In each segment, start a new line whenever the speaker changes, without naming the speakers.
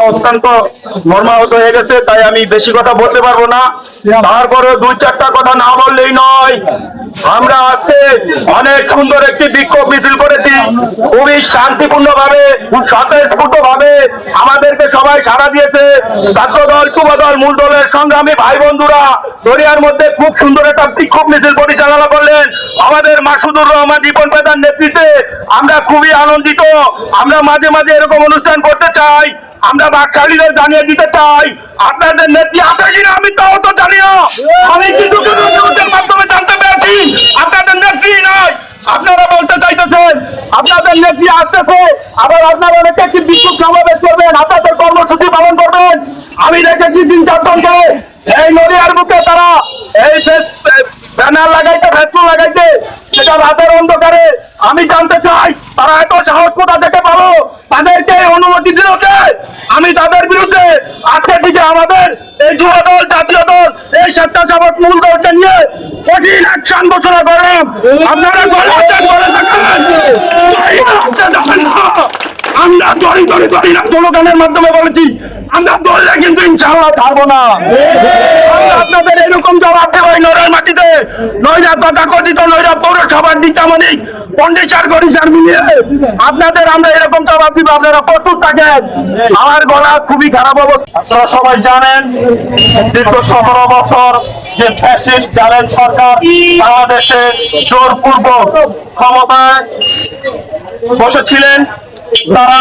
অত্যন্ত মর্মাহত হয়ে গেছে, তাই আমি বেশি কথা বলতে পারবো না। তারপরে দুই চারটা কথা না বললেই নয়। আমরা আজকে অনেক সুন্দর একটি বিক্ষোভ মিছিল করেছি, খুবই শান্তিপূর্ণ ভাবে, স্বতঃস্ফূর্ত ভাবে আমাদেরকে সবাই সাড়া দিয়েছে। ছাত্র দল, যুব দল, মূল দলের সংগ্রামী ভাই বন্ধুরা দরিয়ার মধ্যে খুব সুন্দর একটা বিক্ষোভ মিছিল পরিচালনা করলেন আমাদের মাসুদুর রহমান রিপন প্রধান নেতৃত্বে। আমরা খুবই আনন্দিত। আমরা মাঝে মাঝে এরকম অনুষ্ঠান করতে চাই। আমরা বাকশালীদের জানিয়ে দিতে চাই আপনাদের নেত্রী আছে কিনা আমি তাও তো জানি না। আমি কিছু কিছু নিউজের মাধ্যমে জানতে পেরেছি আপনাদের নেত্রী নয়। আপনারা বলতে চাইতেছেন আপনাদের নেত্রী আসতেছে, আবার আপনারা অনেকে কি বিক্ষোভ সমাবেশ করবেন, আপনাদের কর্মসূচি পালন করবেন। আমি দেখেছি 3-4 জনকে এই নদীয়ার বুকে তারা এই ব্যানার লাগাইতে, ফেসবুক লাগাইতে, সেটা রাতের অন্ধকারে। আমি জানতে চাই তারা এত সাহস কোথা থেকে পাবো, তাদেরকে অনুমতি দিল কে? আমি তাদের বিরুদ্ধে আজকে থেকে আমাদের এই যুব দল, জাতীয় দল, এই স্বেচ্ছাসেবক মূল দলকে নিয়ে কঠিন অ্যাকশন ঘোষণা করলাম। আপনারা আমরা স্লোগানের মাধ্যমে বলেছি আমরা দললে কিন্তু ইনশাআল্লাহ ছাড়বো না। আপনাদের এরকম জবাব দেবো নড়ার মাটিতে, নয়রা তথাকথিত নয়রা পৌরসভার দিতামণিক পন্ডিচার গরিচার মিলিয়ে আপনাদের আমরা এরকম জবাব দিব। আপনারা প্রস্তুত থাকেন। আমার গলা খুবই খারাপ অবস্থা। আপনারা সবাই জানেন দীর্ঘ 17 বছর যে ফ্যাসিস্ট জালেম সরকার বাংলাদেশে জোরপূর্বক ক্ষমতায় বসেছিলেন, তারা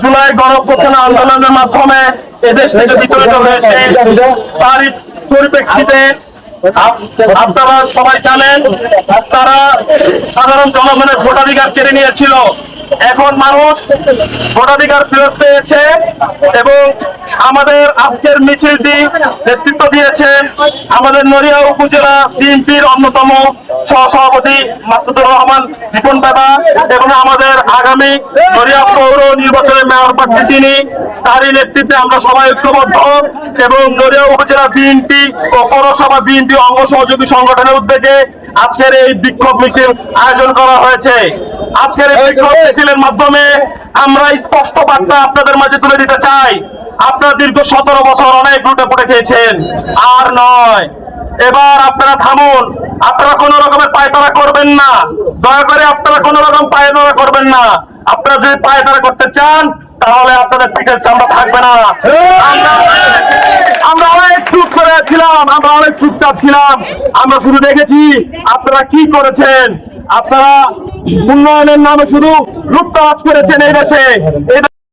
জুলাই গণঅভ্যুত্থান আন্দোলনের মাধ্যমে এদেশ থেকে বিতাড়িত হয়েছে। তারই পরিপ্রেক্ষিতে আপনারা সবাই জানেন তারা সাধারণ জনগণের ভোটাধিকার কেড়ে নিয়েছিল। এখন মানুষ ভোটাধিকার ফেরত পেয়েছে এবং আমাদের আজকের মিছিলটি নেতৃত্ব দিয়েছেন আমাদের নড়িয়া উপজেলা বিএনপির অন্যতম সহসভাপতি মাসুদুর রহমান রিপন দাদা এবং আমাদের আগামী নড়িয়া পৌর নির্বাচনের মেয়র প্রার্থী তিনি। তারই নেতৃত্বে আমরা সবাই ঐক্যবদ্ধ এবং নড়িয়া উপজেলা বিএনপি ও পৌরসভা বিএনপি অঙ্গ সহযোগী সংগঠনের উদ্যোগে আজকের এই বিক্ষোভ মিছিল আয়োজন করা হয়েছে। আজকের এই বিক্ষোভ মিছিলের মাধ্যমে আমরা স্পষ্ট বার্তা আপনাদের মাঝে তুলে দিতে চাই। আপনারা দীর্ঘ 17 বছর অনেক লুটে পুটে খেয়েছেন, আর নয়। এবার আপনারা থামুন। আপনারা কোন রকমের পায়তারা করবেন না, দয়া করে আপনারা কোন রকম পায়তারা করবেন না। আপনারা যদি পায়তারা করতে চান তাহলে আপনাদের পিঠের চামড়া থাকবে না। আমরা অনেক চুপ করে ছিলাম, আমরা অনেক চুপচাপ ছিলাম। আমরা শুধু দেখেছি আপনারা কি করেছেন। আপনারা উন্নয়নের নামে শুধু লুটতরাজ করেছেন এই দেশে।